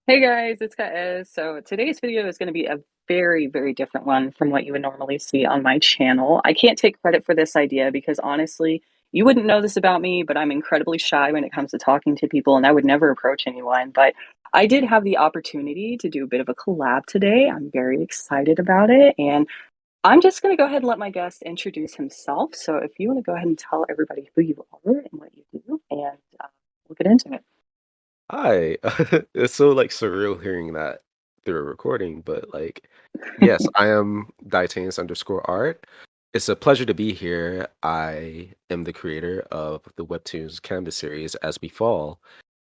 Hey guys, it's Caez. So today's video is going to be a very, very different one from what you would normally see on my channel. I can't take credit for this idea because honestly, you wouldn't know this about me, but I'm incredibly shy when it comes to talking to people and I would never approach anyone. But I did have the opportunity to do a bit of a collab today. I'm very excited about it. And I'm just going to go ahead and let my guest introduce himself. So if you want to go ahead and tell everybody who you are and what you do, and we'll get into it. Hi. It's so like surreal hearing that through a recording, but yes, I am Dietaneous_art. It's a pleasure to be here. I am the creator of the Webtoons Canvas series As We Fall.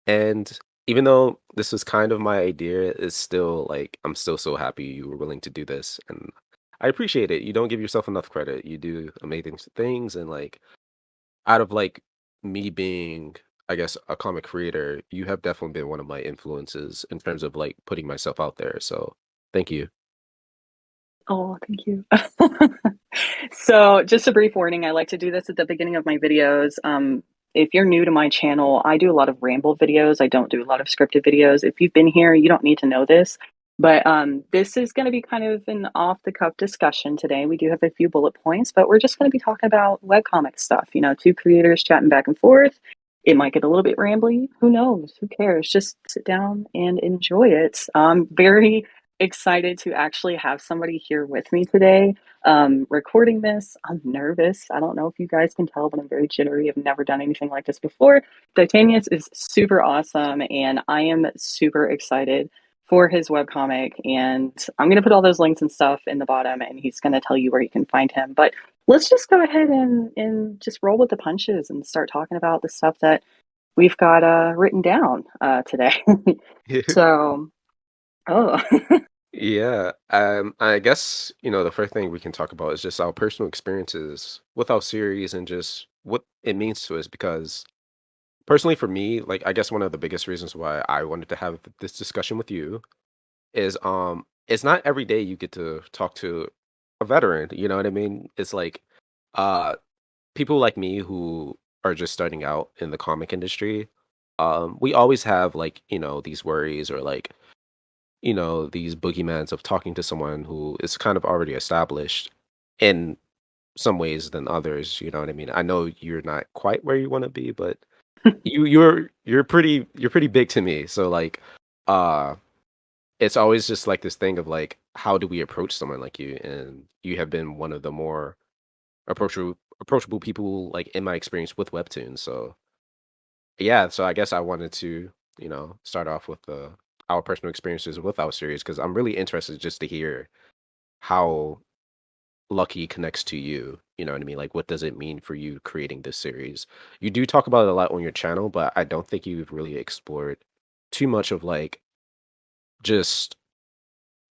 And even though this was kind of my idea, it's still I'm still so happy you were willing to do this. And I appreciate it. You don't give yourself enough credit. You do amazing things and out of me being, I guess, a comic creator, you have definitely been one of my influences in terms of putting myself out there. So thank you. Oh, thank you. So, just a brief warning, I like to do this at the beginning of my videos. If you're new to my channel, I do a lot of ramble videos. I don't do a lot of scripted videos. If you've been here, you don't need to know this. But this is going to be kind of an off the cuff discussion today. We do have a few bullet points, but we're just going to be talking about webcomic stuff. You know, two creators chatting back and forth. It might get a little bit rambly. Who knows? Who cares? Just sit down and enjoy it. I'm very excited to actually have somebody here with me today recording this. I'm nervous. I don't know if you guys can tell, but I'm very jittery. I've never done anything like this before. Titanius is super awesome, and I am super excited for his webcomic. And I'm going to put all those links and stuff in the bottom, and he's going to tell you where you can find him. But let's just go ahead and just roll with the punches and start talking about the stuff that we've got written down today. So, oh, Yeah, I guess the first thing we can talk about is just our personal experiences with our series and just what it means to us. Because personally, for me, I guess one of the biggest reasons why I wanted to have this discussion with you is it's not every day you get to talk to a veteran. You know what I mean? It's uh people like me who are just starting out in the comic industry, we always have these worries or these boogeymans of talking to someone who is kind of already established in some ways than others. You know what I mean? I know you're not quite where you want to be, but you're pretty big to me. So uh it's always just this thing of how do we approach someone like you? And you have been one of the more approachable people in my experience with webtoons. So yeah, so I guess I wanted to start off with the our personal experiences with our series because I'm really interested just to hear how lucky connects to you. You know what I mean? Like, what does it mean for you creating this series? You do talk about it a lot on your channel, but I don't think you've really explored too much of just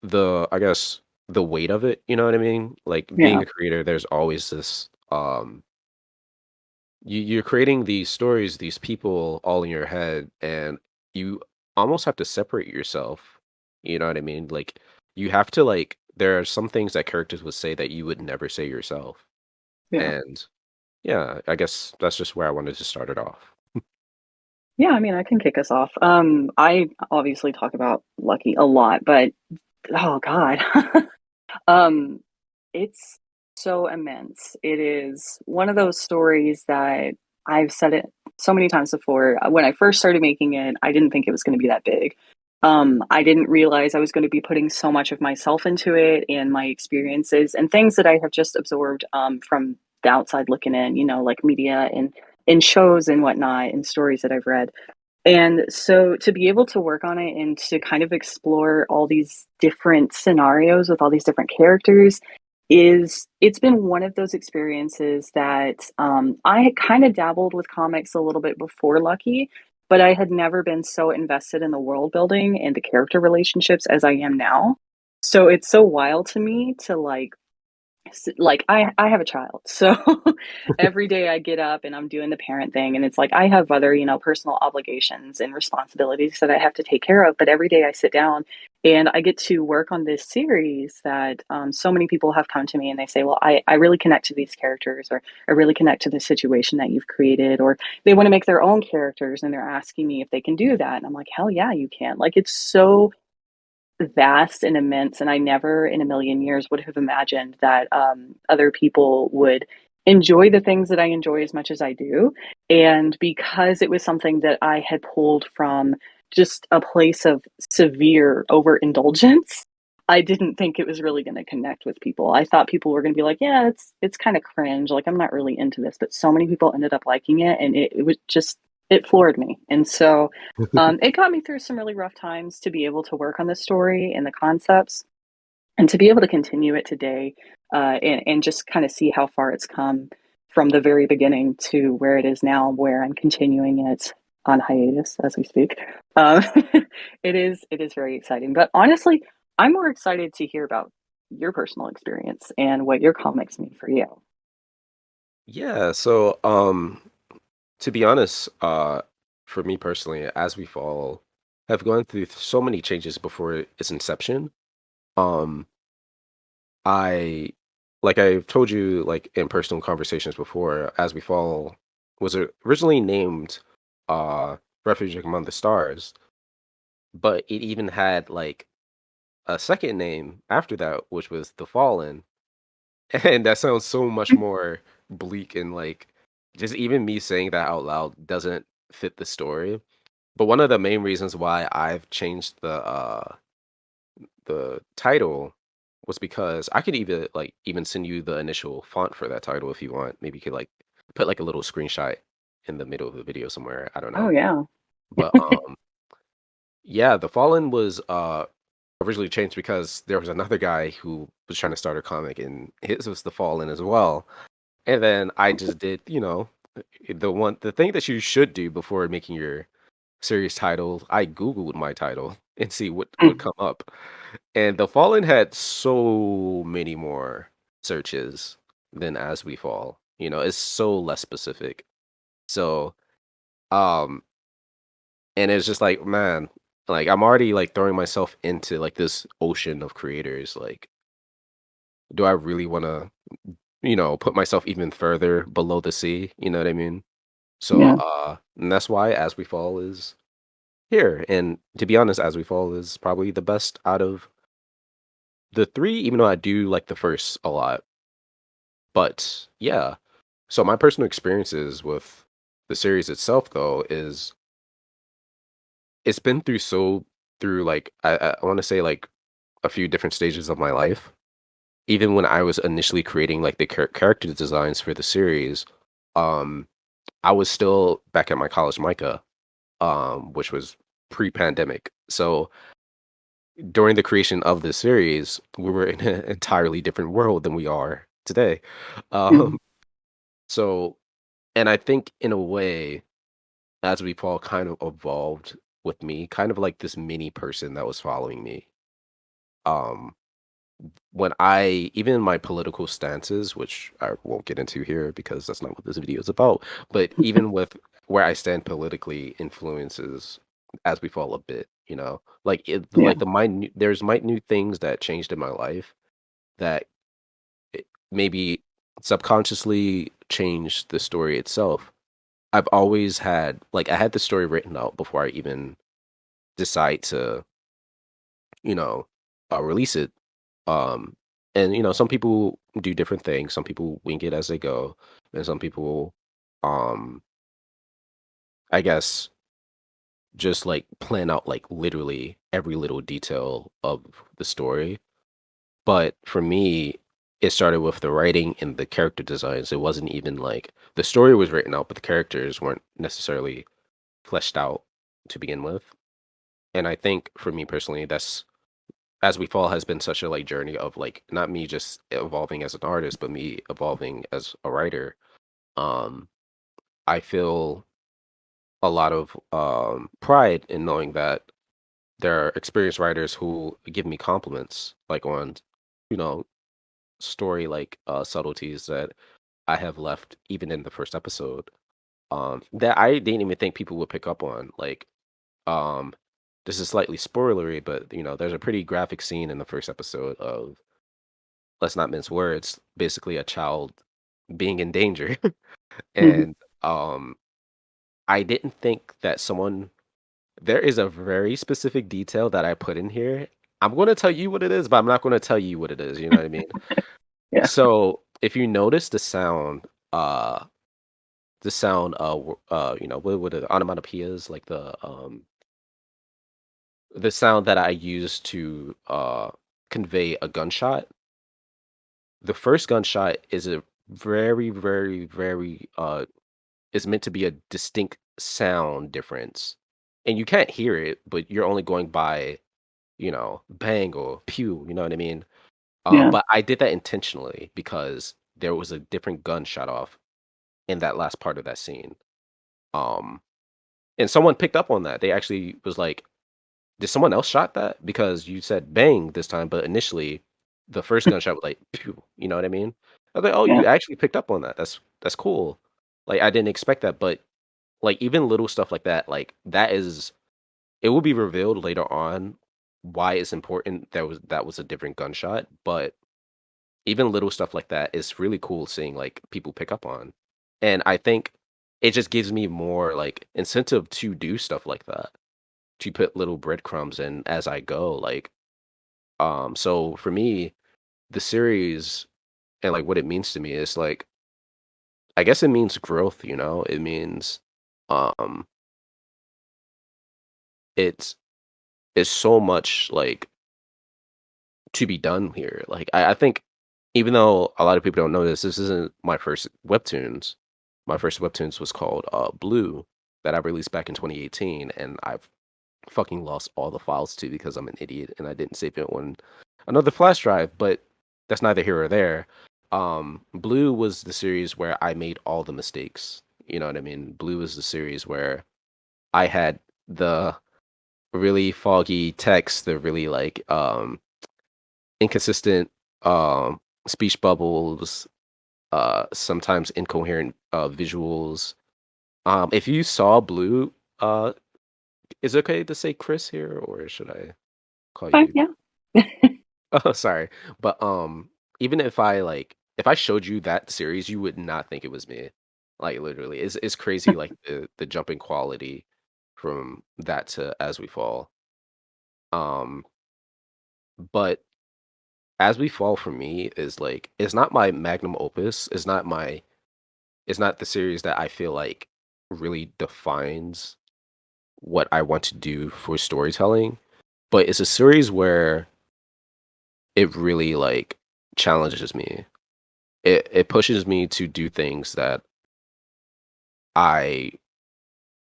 the, I guess, the weight of it. You know what I mean? Like being yeah. a creator, there's always this you're creating these stories, these people all in your head, and you almost have to separate yourself. You know what I mean? Like you have to there are some things that characters would say that you would never say yourself. Yeah. And yeah, I guess that's just where I wanted to start it off. Yeah, I mean, I can kick us off. I obviously talk about Lucky a lot, but oh God. Um, it's so immense. It is one of those stories that I've said it so many times before. When I first started making it, I didn't think it was going to be that big. I didn't realize I was going to be putting so much of myself into it and my experiences and things that I have just absorbed from the outside looking in, you know, like media and in shows and whatnot and stories that I've read. And so to be able to work on it and to kind of explore all these different scenarios with all these different characters is it's been one of those experiences that I had kind of dabbled with comics a little bit before Lucky, but I had never been so invested in the world building and the character relationships as I am now. So it's so wild to me to like like I have a child, so every day I get up and I'm doing the parent thing, and it's like I have other, personal obligations and responsibilities that I have to take care of. But every day I sit down and I get to work on this series that so many people have come to me and they say, well, I really connect to these characters, or I really connect to the situation that you've created, or they want to make their own characters and they're asking me if they can do that. And I'm like, hell yeah, you can. Like, it's so vast and immense, and I never in a million years would have imagined that other people would enjoy the things that I enjoy as much as I do. And because it was something that I had pulled from just a place of severe overindulgence, I didn't think it was really going to connect with people. I thought people were going to be like, yeah, it's kind of cringe, like I'm not really into this. But so many people ended up liking it, and it was just, it floored me. And so it got me through some really rough times to be able to work on the story and the concepts, and to be able to continue it today, and just kind of see how far it's come from the very beginning to where it is now, where I'm continuing it on hiatus as we speak. Uh, it is very exciting. But honestly, I'm more excited to hear about your personal experience and what your comics mean for you. Yeah, so to be honest, for me personally, As We Fall have gone through so many changes before its inception. Um I like I've told you like in personal conversations before, As We Fall was originally named Refuge Among the Stars, but it even had like a second name after that, which was The Fallen. And that sounds so much more bleak, and like just even me saying that out loud doesn't fit the story. But one of the main reasons why I've changed the title was because I could even send you the initial font for that title if you want. Maybe you could like put like a little screenshot in the middle of the video somewhere. I don't Oh know. yeah. But yeah, The Fallen was originally changed because there was another guy who was trying to start a comic and his was The Fallen as well. And then I just did, the thing that you should do before making your series title, I Googled my title and see what would Mm, come up. And The Fallen had so many more searches than As We Fall. It's so less specific. So, um, and it's just like, man, like I'm already like throwing myself into like this ocean of creators. Like, do I really want to, put myself even further below the sea? You know what I mean? So, yeah. and that's why As We Fall is here. And to be honest, As We Fall is probably the best out of the three, even though I do like the first a lot. But yeah, so my personal experiences with the series itself, though, is it's been through like I want to say like a few different stages of my life. Even when I was initially creating like the character designs for the series, um, I was still back at my college Micah, which was pre-pandemic. So during the creation of the series, we were in an entirely different world than we are today. Mm, Um, so, and I think in a way, As We Fall kind of evolved with me, kind of like this mini person that was following me. Um, when even in my political stances, which I won't get into here because that's not what this video is about, but even with where I stand politically influences As We Fall a bit, like yeah. like there's minute things that changed in my life that maybe subconsciously changed the story itself. I've always had like I had the story written out before I even decide to, you know, release it. Um, and some people do different things. Some people wing it as they go, and some people, um, I guess, just like plan out like literally every little detail of the story. But for me, it started with the writing and the character designs. It wasn't even like the story was written out, but the characters weren't necessarily fleshed out to begin with. And I think for me personally, that's As We Fall has been such a like journey of like not me just evolving as an artist, but me evolving as a writer. Um, I feel a lot of pride in knowing that there are experienced writers who give me compliments like on, you know, story like subtleties that I have left even in the first episode that I didn't even think people would pick up on. Like um this is slightly spoilery, but there's a pretty graphic scene in the first episode of, let's not mince words, basically a child being in danger. Hmm. And I didn't think that someone there is a very specific detail that I put in here. I'm going to tell you what it is, but I'm not going to tell you what it is, you know what I mean? Yeah. So, if you notice the sound what are the onomatopoeias, like the sound that I use to convey a gunshot. The first gunshot is a very, very, very is meant to be a distinct sound difference. And you can't hear it, but you're only going by, bang or pew, you know what I mean? Yeah. But I did that intentionally because there was a different gun shot off in that last part of that scene. Um, and someone picked up on that. They actually was like, "Did someone else shot that? Because you said bang this time, but initially the first gunshot was like pew." You know what I mean? I was like, "Oh, Yeah. you actually picked up on that. That's cool." Like I didn't expect that, but like even little stuff like that, like that is it will be revealed later on why it's important that was a different gunshot, but even little stuff like that is really cool seeing like people pick up on. And I think it just gives me more like incentive to do stuff like that, to put little breadcrumbs in as I go. Like, so for me, the series and like what it means to me is like I guess it means growth, It means um it's it's so much like to be done here. Like I think even though a lot of people don't know this, this isn't my first webtoons. My first webtoons was called Blue that I released back in 2018, and I've fucking lost all the files too because I'm an idiot and I didn't save it on another flash drive, but that's neither here or there. Blue was the series where I made all the mistakes. You know what I mean? Blue was the series where I had the really foggy text, the really like inconsistent um speech bubbles, sometimes incoherent visuals. If you saw Blue, is it okay to say Chris here or should I call Fine. you? Yeah. Oh, sorry. But even if I showed you that series, you would not think it was me. Like literally. It's crazy like the jumping quality from that to As We Fall. Um but As We Fall for me is like it's not my magnum opus. It's not the series that I feel like really defines what I want to do for storytelling, but it's a series where it really like challenges me. It pushes me to do things that I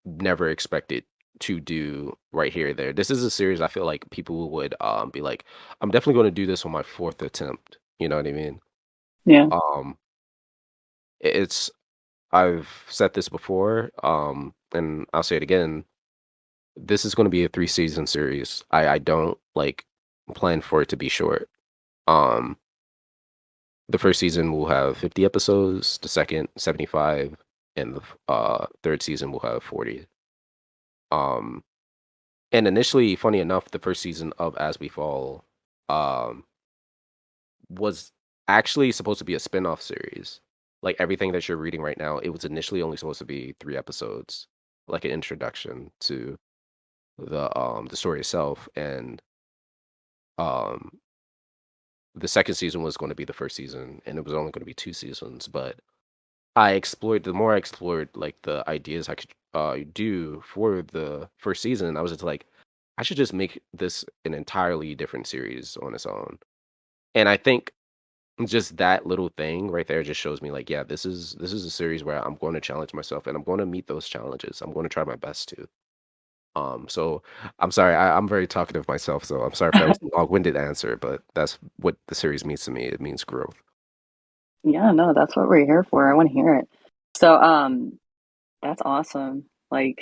never expected to do right here or there. This is a series I feel like people would be like, I'm definitely going to do this on my fourth attempt. You know what I mean? Yeah. Um it's I've said this before, and I'll say it again. This is going to be a 3-season series. I don't like plan for it to be short. Um the first season will have 50 episodes, the second 75, and the third season will have 40. Um and initially, funny enough, the first season of As We Fall um was actually supposed to be a spin-off series. Like everything that you're reading right now, it was initially only supposed to be 3 episodes, like an introduction to the story itself. And um the second season was going to be the first season and it was only going to be 2 seasons, but the more I explored like the ideas I could do for the first season, I was just like, I should just make this an entirely different series on its own. And I think just that little thing right there just shows me like, yeah, this is a series where I'm going to challenge myself and I'm going to meet those challenges. I'm going to try my best to. So I'm sorry, I'm very talkative myself, so I'm sorry if that was a long-winded answer, but that's what the series means to me. It means growth. Yeah. No, that's what we're here for. I want to hear it. So, that's awesome. Like,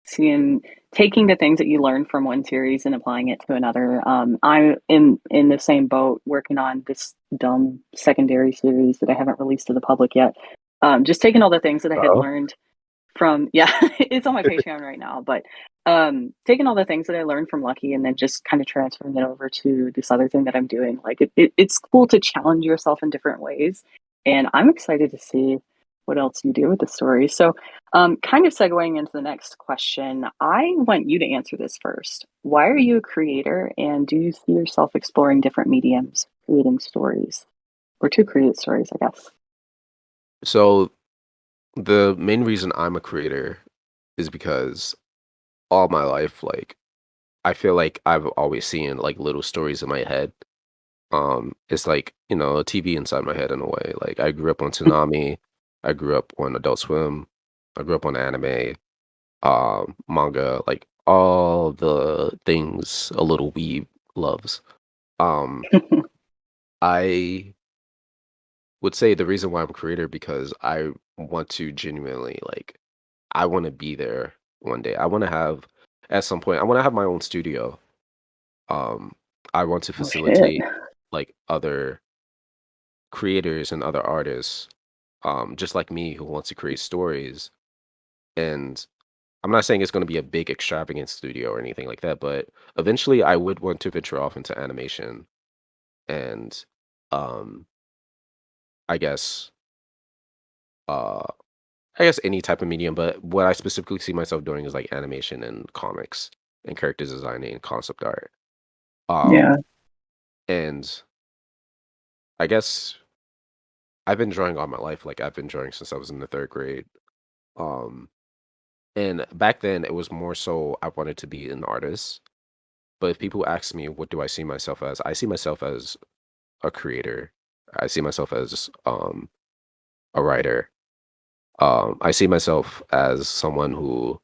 seeing taking the things that you learn from one series and applying it to another. I'm in the same boat working on this dumb secondary series that I haven't released to the public yet. Just taking all the things that I had Oh, learned from, yeah, it's on my Patreon right now, but taking all the things that I learned from Lucky and then just kind of transferring it over to this other thing that I'm doing. Like it's cool to challenge yourself in different ways, and I'm excited to see what else you do with the story. So, kind of segueing into the next question, I want you to answer this first. Why are you a creator, and do you see yourself exploring different mediums, creating stories, or to create stories, I guess? so the main reason I'm a creator is because all my life, like I feel like I've always seen like little stories in my head. It's like, a TV inside my head in a way. Like I grew up on Toonami, I grew up on Adult Swim, I grew up on anime, manga, like all the things a little weeb loves. Um, I would say the reason why I'm a creator because I want to genuinely like I want to be there one day. I want to have at some point I want to have my own studio. Um, I want to Oh shit! facilitate like other creators and other artists, just like me, who wants to create stories. And I'm not saying it's going to be a big, extravagant studio or anything like that, but eventually I would want to venture off into animation and, um, I guess, uh, I guess any type of medium. But what I specifically see myself doing is like animation and comics and character designing and concept art. Yeah, Um, and I guess I've been drawing all my life. Like I've been drawing since I was in the third grade. Um, And back then, it was more so I wanted to be an artist. But if people ask me, what do I see myself as? I see myself as a creator. I see myself as a writer. I see myself as someone who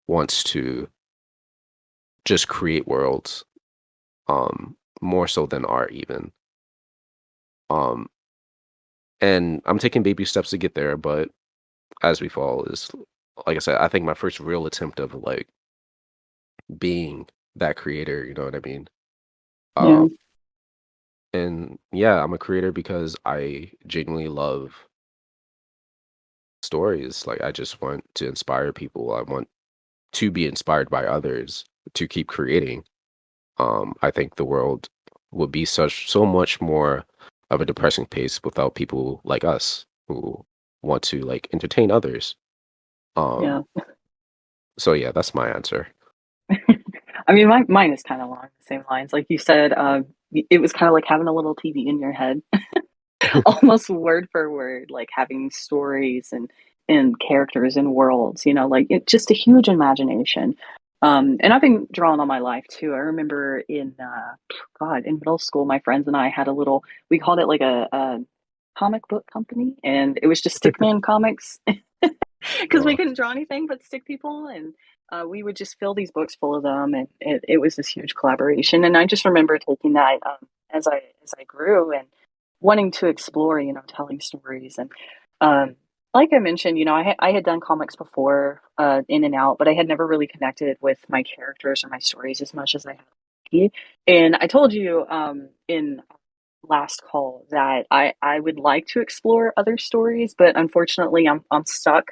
wants to just create worlds, more so than art, even. Um, and I'm taking baby steps to get there. But as we fall, is like I said, I think my first real attempt of like being that creator. You know what I mean? yeah, Um, And yeah, I'm a creator because I genuinely love stories. Like I just want to inspire people. I want to be inspired by others to keep creating. I think the world would be so much more of a depressing pace without people like us who want to like entertain others. yeah. Um, so yeah, that's my answer. I mean, mine is kind of along the same lines. Like you said, it was kind of like having a little TV in your head, almost word for word, like having stories and characters and worlds. You know, like just a huge imagination. And I've been drawing all my life too. I remember God, in middle school, my friends and I had a little. We called it like a comic book company, and it was just Stickman comics because we Uh, couldn't draw anything but stick people, and we would just fill these books full of them, and it was this huge collaboration. And I just remember taking that as I grew and wanting to explore, telling stories. And um, like I mentioned, I had done comics before, in and out, but I had never really connected with my characters or my stories as much as I had. And I told you in last call that I would like to explore other stories, but unfortunately I'm stuck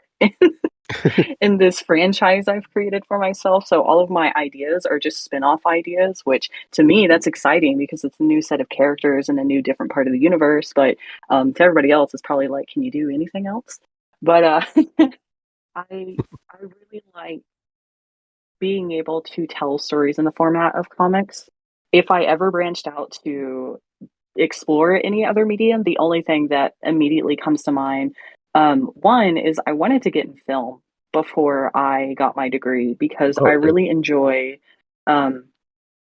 in this franchise I've created for myself. So all of my ideas are just spin-off ideas, which to me that's exciting because it's a new set of characters and a new different part of the universe. But to everybody else, it's probably like, can you do anything else? But I really like being able to tell stories in the format of comics. If I ever branched out to explore any other medium, the only thing that immediately comes to mind, one is I wanted to get in film before I got my degree because I oh, really? really enjoy, um,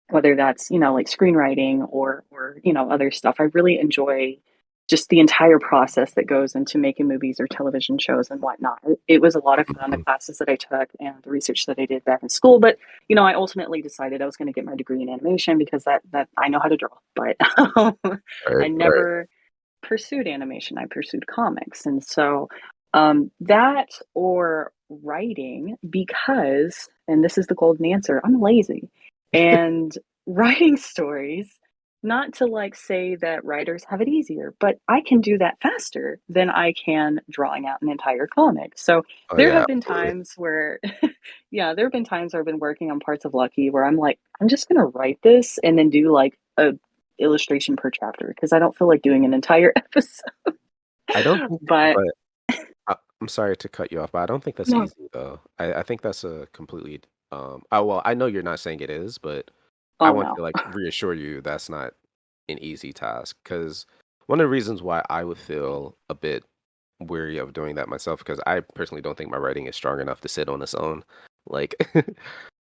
whether that's like screenwriting or other stuff. I really enjoy just the entire process that goes into making movies or television shows and whatnot. It was a lot of fun, the Mhm. classes that I took and the research that I did back in school. But I ultimately decided I was going to get my degree in animation because that I know how to draw. But I Right, right. never pursued animation. I pursued comics, and so That or writing because, and this is the golden answer, I'm lazy. And writing stories, not to like say that writers have it easier, but I can do that faster than I can drawing out an entire comic. So Oh there yeah, have been absolutely. times where, yeah, there have been times where I've been working on parts of Lucky where I'm like, I'm just gonna write this and then do like a illustration per chapter because I don't feel like doing an entire episode. I don't think, But but I'm sorry to cut you off, but I don't think that's no, easy though. I think that's a completely well, I know you're not saying it is, but I oh want no. to like reassure you that's not an easy task because one of the reasons why I would feel a bit weary of doing that myself because I personally don't think my writing is strong enough to sit on its own. Like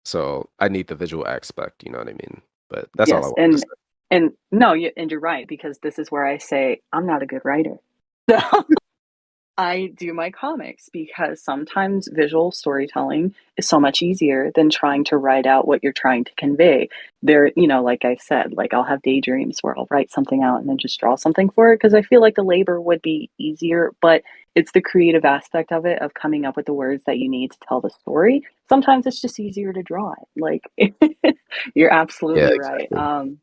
so I need the visual aspect, you know what I mean? But that's all I Yes, wanted to say. and no, and you're right because this is where I say I'm not a good writer. So I do my comics because sometimes visual storytelling is so much easier than trying to write out what you're trying to convey. There, like I said, like I'll have daydreams where I'll write something out and then just draw something for it because I feel like the labor would be easier, but it's the creative aspect of it of coming up with the words that you need to tell the story. Sometimes it's just easier to draw it. Like you're Yeah, absolutely right. exactly.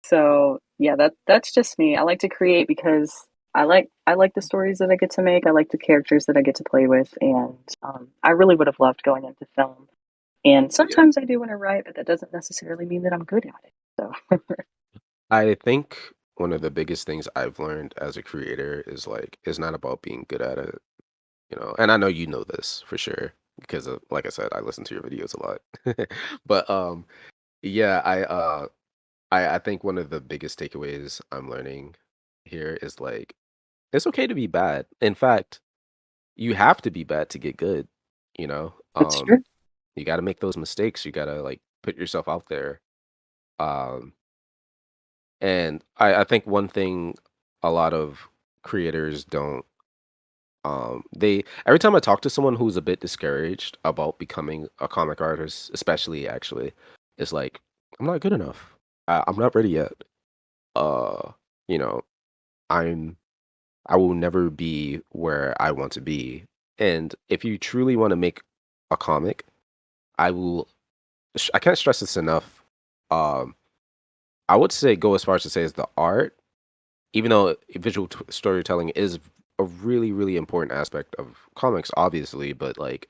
So yeah, that's just me. I like to create because I like the stories that I get to make. I like the characters that I get to play with, and I really would have loved going into film. And Yeah. sometimes I do want to write, but that doesn't necessarily mean that I'm good at it. So I think one of the biggest things I've learned as a creator is like it's not about being good at it, you know. And I know you know this for sure because of like I said, I listen to your videos a lot. But yeah, I think one of the biggest takeaways I'm learning here is like it's okay to be bad. In fact, you have to be bad to get good, you know? that's true. You got to make those mistakes. You got to like put yourself out there. Um and I think one thing a lot of creators don't they every time I talk to someone who's a bit discouraged about becoming a comic artist, especially actually, it's like I'm not good enough. I'm not ready yet. Uh, you know, I'm I will never be where I want to be. And if you truly want to make a comic, I will I can't stress this enough. Um, I would say go as far as to say is the art, even though visual storytelling is a really, really important aspect of comics, obviously, but like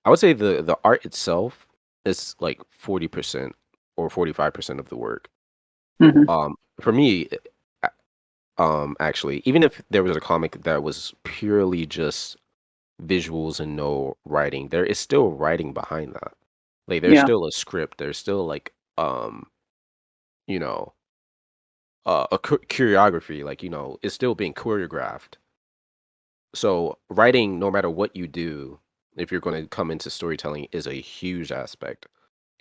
I would say the art itself is like 40% or 45% of the work. Hmm. For me, actually, even if there was a comic that was purely just visuals and no writing, there is still writing behind that. Like there's Yeah. still a script, there's still like you know, a choreography, like, it's still being choreographed. So writing, no matter what you do, if you're going to come into storytelling, is a huge aspect.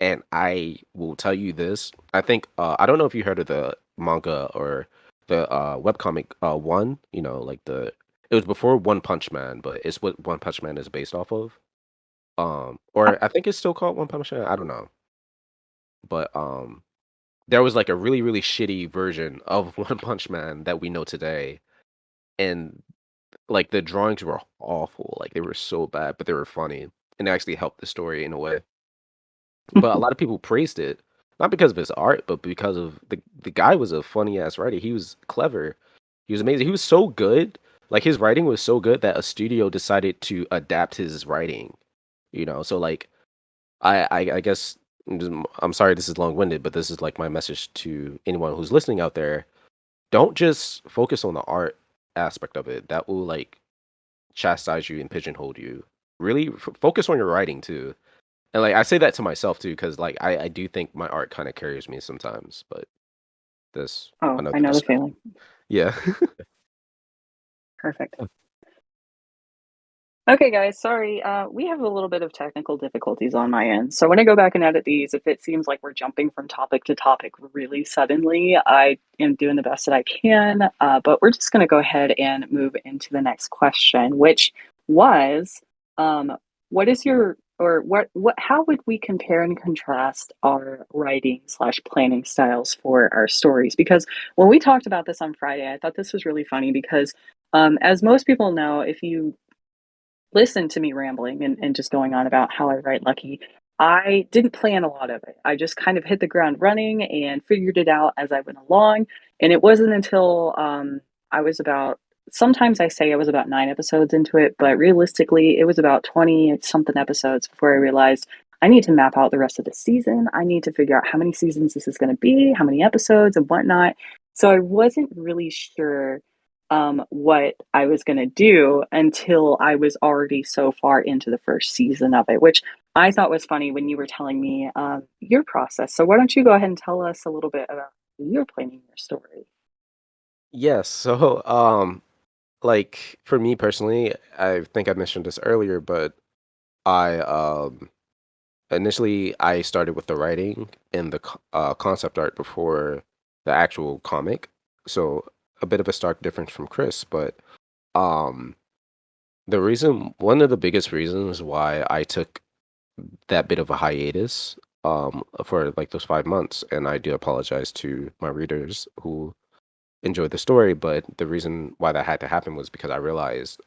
And I will tell you this. I think I don't know if you heard of the manga or the webcomic one. Like it was before One Punch Man, but it's what One Punch Man is based off of. Uh, Or I think it's still called One Punch Man. I don't know, but there was like a really really shitty version of One Punch Man that we know today, and like, the drawings were awful, like, they were so bad, but they were funny, and it actually helped the story in a way. But a lot of people praised it, not because of his art, but because of the guy was a funny ass writer, he was clever, he was amazing, he was so good, like, his writing was so good that a studio decided to adapt his writing, So, like, I guess I'm sorry this is long-winded, but this is, like, my message to anyone who's listening out there. Don't just focus on the art aspect of it, that will, like, chastise you and pigeonhole you. Really focus on your writing too. And like I say that to myself too, because like I do think my art kind of carries me sometimes, but this oh, I another know the discussion. feeling. Yeah. Perfect. Okay, guys, sorry. We have a little bit of technical difficulties on my end. So when I go back and edit these, if it seems like we're jumping from topic to topic really suddenly, I am doing the best that I can. But we're just going to go ahead and move into the next question, which was, what is your or how would we compare and contrast our writing slash planning styles for our stories? Because when we talked about this on Friday, I thought this was really funny because, as most people know, if you listen to me rambling and just going on about how I write Lucky, I didn't plan a lot of it. I just kind of hit the ground running and figured it out as I went along. And it wasn't until I was about, sometimes I say I was about 9 episodes into it, but realistically, it was about 20 something episodes before I realized I need to map out the rest of the season. I need to figure out how many seasons this is going to be, how many episodes, and whatnot. So I wasn't really sure what I was going to do until I was already so far into the first season of it, which I thought was funny when you were telling me your process. So why don't you go ahead and tell us a little bit about your planning your story? Yes. So, like for me personally, I think I mentioned this earlier, but I initially I started with the writing and the concept art before the actual comic. So a bit of a stark difference from Chris, but um, one of the biggest reasons why I took that bit of a hiatus for like those 5 months, and I do apologize to my readers who enjoyed the story, but the reason why that had to happen was because I realized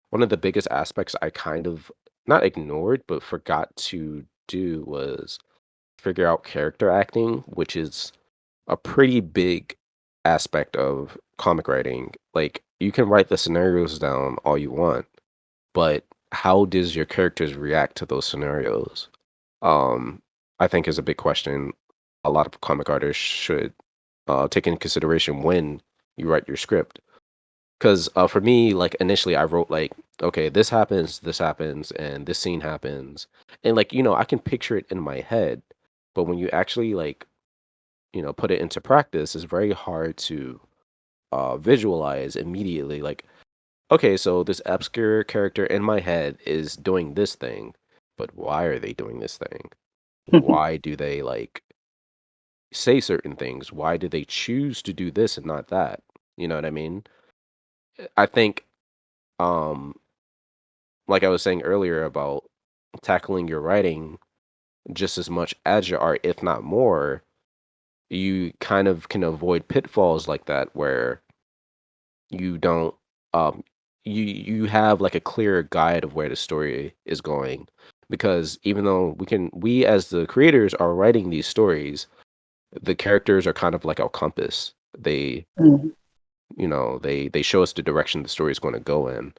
one of the biggest aspects I kind of not ignored but forgot to do was figure out character acting, which is a pretty big aspect of comic writing. Like you can write the scenarios down all you want, but how does your characters react to those scenarios? Um, I think is a big question a lot of comic artists should take into consideration when you write your script. Because for me, like initially, I wrote like, okay, this happens, and this scene happens, and like I can picture it in my head, but when you actually like put it into practice, it's very hard to visualize immediately. Like, okay, so this obscure character in my head is doing this thing, but why are they doing this thing? Why do they like say certain things? Why do they choose to do this and not that? You know what I mean? I think um like I was saying earlier about tackling your writing just as much as your art, if not more, you kind of can avoid pitfalls like that where you don't um you have like a clear guide of where the story is going. Because even though we as the creators are writing these stories, the characters are kind of like our compass. They Mhm. they show us the direction the story is going to go in,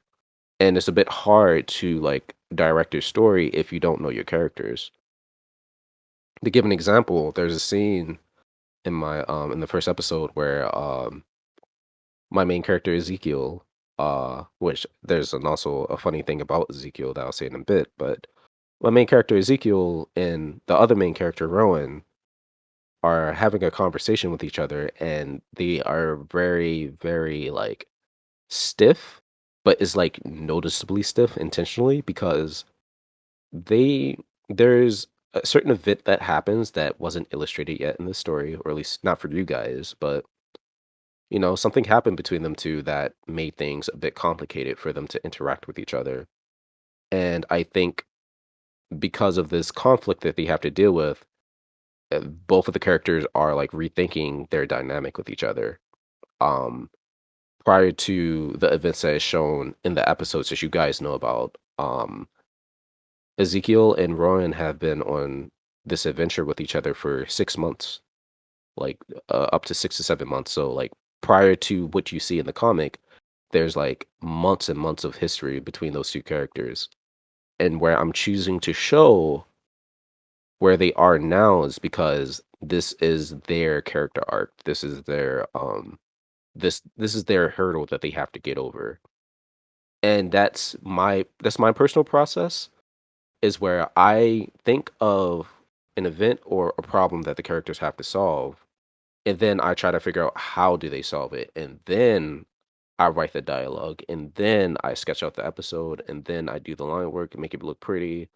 and it's a bit hard to like direct your story if you don't know your characters. To give an example, there's a scene in the first episode where my main character Ezekiel, which there's also a funny thing about Ezekiel that I'll say in a bit, but my main character Ezekiel and the other main character Rowan are having a conversation with each other, and they are very, very like stiff, but is like noticeably stiff intentionally because they there's a certain event that happens that wasn't illustrated yet in the story, or at least not for you guys, but something happened between them two that made things a bit complicated for them to interact with each other. And I think because of this conflict that they have to deal with, both of the characters are like rethinking their dynamic with each other. Um, Prior to the events that is shown in the episodes that you guys know about, Ezekiel and Rowan have been on this adventure with each other for 6 months, like up to 6 to 7 months. So like prior to what you see in the comic, there's like months and months of history between those two characters. And where I'm choosing to show where they are now is because this is their character arc. This is their hurdle that they have to get over. And that's my personal process is where I think of an event or a problem that the characters have to solve, and then I try to figure out how do they solve it, and then I write the dialogue, and then I sketch out the episode, and then I do the line work and make it look pretty,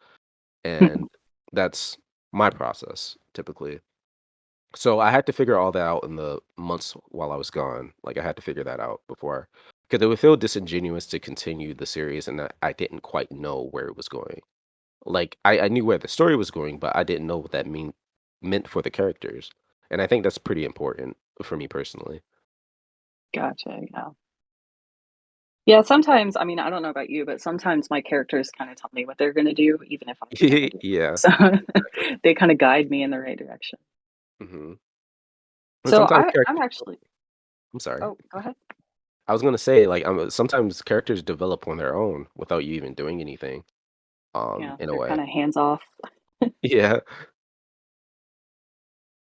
and that's my process typically. So I had to figure all that out in the months while I was gone. Like I had to figure that out before, because it would feel disingenuous to continue the series and that I didn't quite know where it was going. Like, I knew where the story was going, but I didn't know what that meant for the characters, and I think that's pretty important for me personally. Gotcha. Yeah. Yeah, sometimes, I mean, I don't know about you, but sometimes my characters kind of tell me what they're going to do, even if I'm not going to do it. Yeah, So exactly. they kind of guide me in the right direction. Mhm. And So sometimes I'm characters. actually, I'm sorry. oh, go ahead. I was gonna say, like, sometimes characters develop on their own without you even doing anything, Yeah, in a they're kind way. of hands off. Yeah.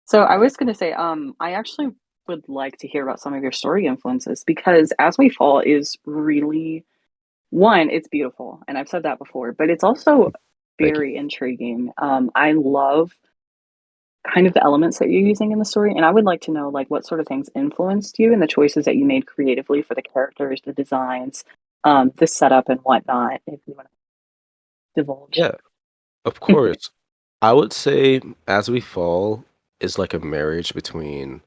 So I was going to say, I actually would like to hear about some of your story influences because As We Fall is really one, it's beautiful, and I've said that before, but it's also Thank you. very intriguing. I love kind of the elements that you're using in the story, and I would like to know like what sort of things influenced you and the choices that you made creatively for the characters, the designs, the setup and whatnot, if you want to divulge. Yeah, of course. I would say As We Fall is like a marriage between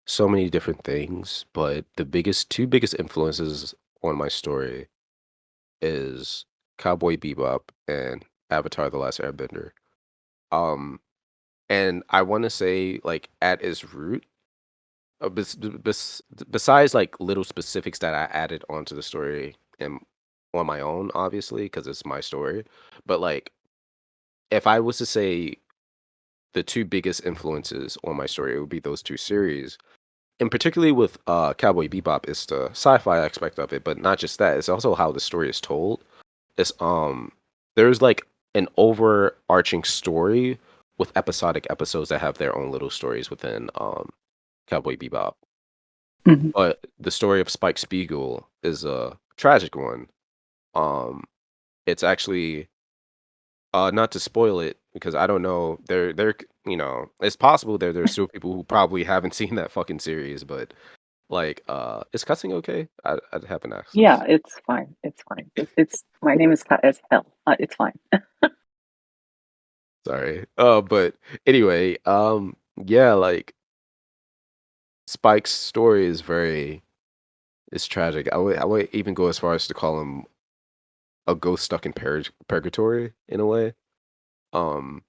so many different things, but the biggest 2 biggest influences on my story is Cowboy Bebop and Avatar: The Last Airbender. Um, and I wanna say, like, at its root, besides, like, little specifics that I added onto the story and on my own, obviously, because it's my story, but, like, if I was to say the 2 biggest influences on my story, it would be those 2 series. And particularly with, Cowboy Bebop, it's the sci-fi aspect of it, but not just that, it's also how the story is told. It's, there's, like, an overarching story with episodic episodes that have their own little stories within, Cowboy Bebop. Mhm. But the story of Spike Spiegel is a tragic one. Um, it's actually, not to spoil it because I don't know, it's possible there's still people who probably haven't seen that fucking series, but, like, is cussing okay? I haven't asked. Yeah, it's fine. It's fine. It's my name is CaezHel. It's fine. Sorry. But anyway, yeah, like, Spike's story is very it's tragic. I would even go as far as to call him a ghost stuck in purgatory in a way. Um,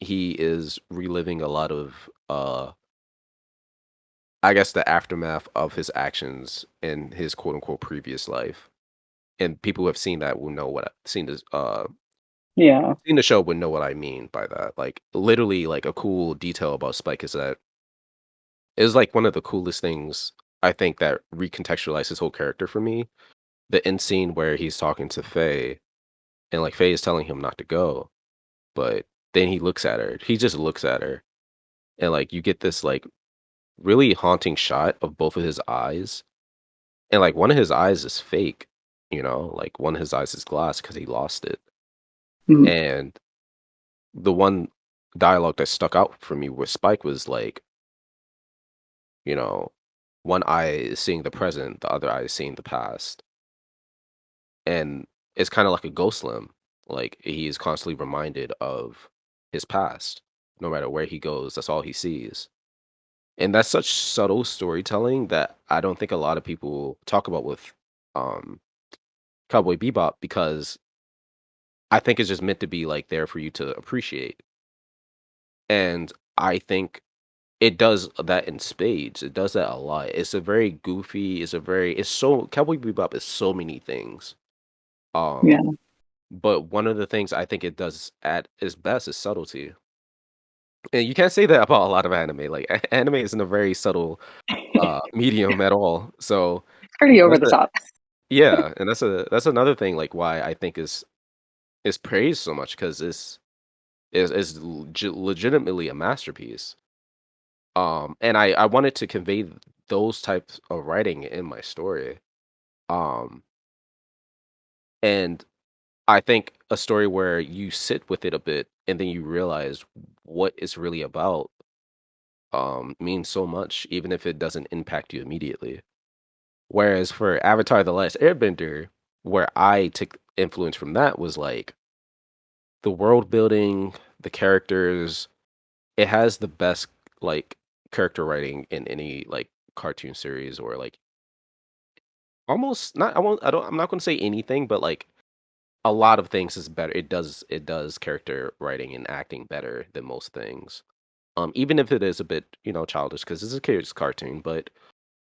he is reliving a lot of, I guess, the aftermath of his actions in his quote unquote previous life. And people who have seen that will know what Yeah. seen the show would know what I mean by that. Like, literally, like, a cool detail about Spike is that is like one of the coolest things I think that recontextualized his whole character for me. The end scene where he's talking to Faye and like Faye is telling him not to go, but then he looks at her. He just looks at her and like you get this like really haunting shot of both of his eyes. And like one of his eyes is fake, like one of his eyes is glass because he lost it. Mhm. And the one dialogue that stuck out for me with Spike was like, you know, one eye is seeing the present, the other eye is seeing the past. And it's kind of like a ghost limb. Like he is constantly reminded of his past. No matter where he goes, that's all he sees. And that's such subtle storytelling that I don't think a lot of people talk about with um Cowboy Bebop because I think it's just meant to be like there for you to appreciate. And I think it does that in spades. It does that a lot. It's a very goofy, it's so Cowboy Bebop is so many things. Um Yeah. But one of the things I think it does at its best is subtlety. And you can't say that about a lot of anime. Like anime isn't a very subtle medium at all. So It's pretty over that's the a top. yeah, and that's another thing like why I think is praised so much because is legitimately a masterpiece. And I wanted to convey those types of writing in my story. Um and I think a story where you sit with it a bit and then you realize what it's really about means so much, even if it doesn't impact you immediately. Whereas for Avatar: The Last Airbender, where I took influence from that was like the world building, the characters. It has the best like character writing in any like cartoon series or like almost not. I won't. I don't. I'm not going to say anything, but like a lot of things is better. It does character writing and acting better than most things. Even if it is a bit, childish because it's a kids cartoon, but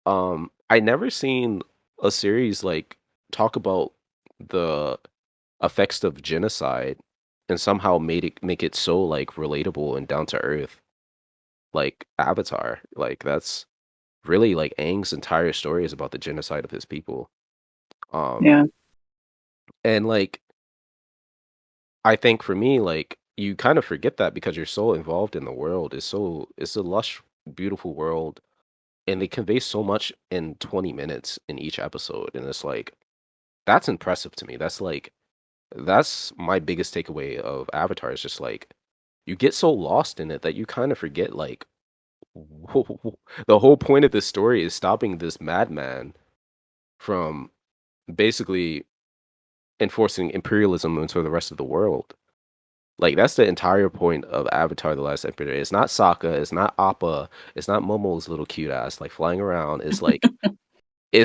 I never seen a series like talk about the effects of genocide and somehow make it so like relatable and down to earth like Avatar. Like that's really like Aang's entire story is about the genocide of his people. Um Yeah, and like I think for me, like you kind of forget that because you're so involved in the world. It's a lush, beautiful world, and they convey so much in 20 minutes in each episode. And it's like that's impressive to me. That's my biggest takeaway of Avatar is just like you get so lost in it that you kind of forget like the whole point of this story is stopping this madman from basically enforcing imperialism into the rest of the world. Like that's the entire point of Avatar: The Last Airbender. It's not Sokka, it's not Appa, it's not Momo's little cute ass like flying around. It's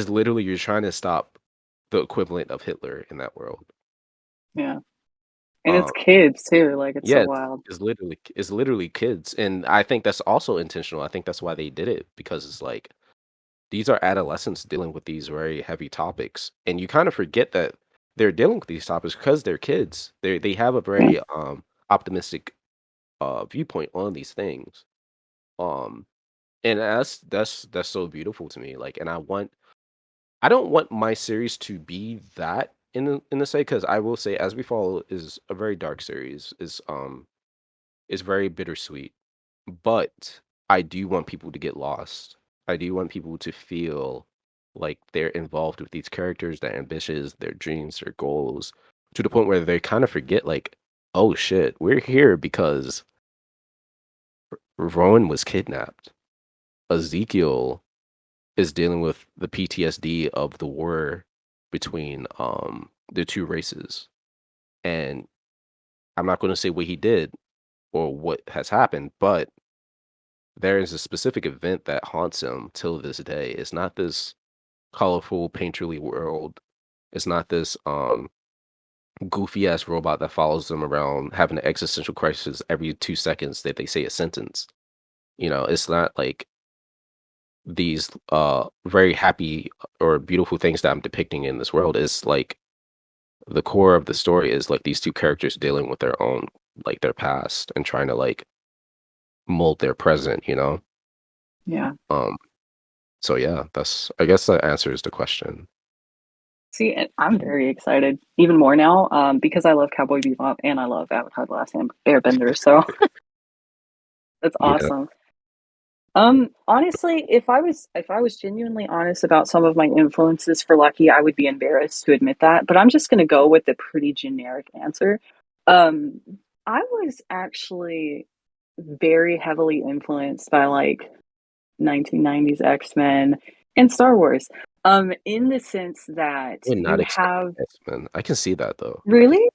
literally you're trying to stop the equivalent of Hitler in that world. yeah. And it's Um, kids too, like it's so yeah, wild. it's literally kids, and I think that's also intentional. I think that's why they did it because it's like these are adolescents dealing with these very heavy topics, and you kind of forget that they're dealing with these topics because they're kids. They have a Yeah, very optimistic viewpoint on these things. Um, and that's so beautiful to me. Like, and I don't want my series to be that in the say because I will say As We Fall is a very dark series. Is very bittersweet, but I do want people to get lost. I do want people to feel like they're involved with these characters, their ambitions, their dreams, their goals, to the point where they kind of forget, like, oh shit, we're here because Rowan was kidnapped. Ezekiel is dealing with the PTSD of the war between the two races. And I'm not going to say what he did or what has happened, but there is a specific event that haunts him till this day. It's not this colorful, painterly world. It's not this goofy ass robot that follows them around having an existential crisis every 2 seconds that they say a sentence. It's not like these very happy or beautiful things that I'm depicting in this world. It's like the core of the story is like these two characters dealing with their own like their past and trying to like mold their present. yeah. Um so yeah, that's I guess that answers the question. See, and I'm very excited, even more now, because I love Cowboy Bebop and I love Avatar: The Last Airbender. So that's Yeah. awesome. Honestly, if I was genuinely honest about some of my influences for Lucky, I would be embarrassed to admit that, but I'm just gonna go with the pretty generic answer. Um, I was actually very heavily influenced by like 1990s X-Men and Star Wars. In the sense that Would not you expect have X-Men. I can see that though. really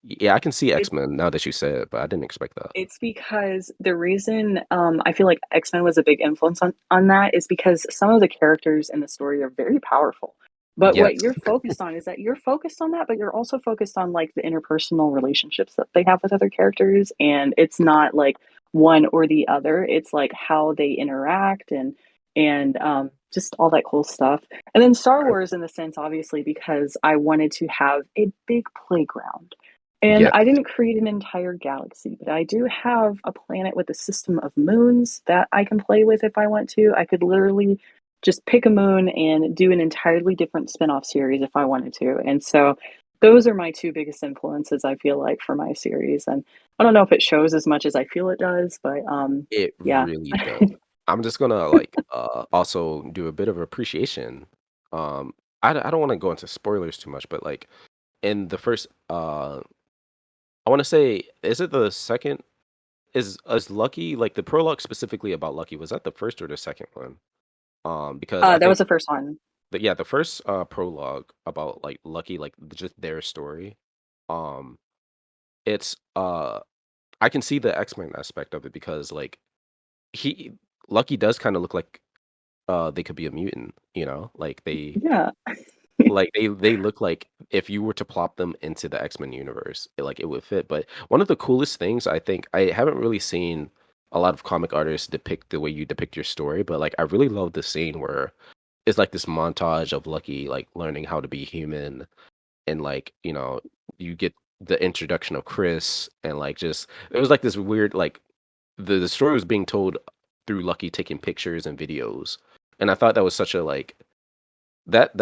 Yeah, I can see X-Men now that you say it, but I didn't expect that. it's because the reason I feel like X Men was a big influence on that is because some of the characters in the story are very powerful. But Yes. what you're focused on is that you're focused on that, but you're also focused on like the interpersonal relationships that they have with other characters. And it's not like one or the other, it's like how they interact and just all that cool stuff. And then Star Right. Wars, in the sense, obviously, because I wanted to have a big playground and Yes. I didn't create an entire galaxy, but I do have a planet with a system of moons that I can play with if I want to. I could literally just pick a moon and do an entirely different spin-off series if I wanted to. And so those are my two biggest influences, I feel like, for my series. And I don't know if it shows as much as I feel it does, but It yeah. really does. I'm just gonna like also do a bit of appreciation. I don't want to go into spoilers too much, but like in the first I want to say is it the second is Lucky like the prologue specifically about Lucky was that the first or the second one? Because I That was think the first one. yeah, the first prologue about like Lucky like just their story. Um it's I can see the X-Men aspect of it because like he Lucky does kind of look like they could be a mutant, like they Yeah. Like, they look like if you were to plop them into the X-Men universe, like, it would fit, but one of the coolest things I think I haven't really seen a lot of comic artists depict the way you depict your story, but, like, I really love the scene where it's, like, this montage of Lucky, like, learning how to be human and, like, you get the introduction of Chris and, like, just it was, like, this weird, like the story was being told through Lucky taking pictures and videos, and I thought that was such a, like that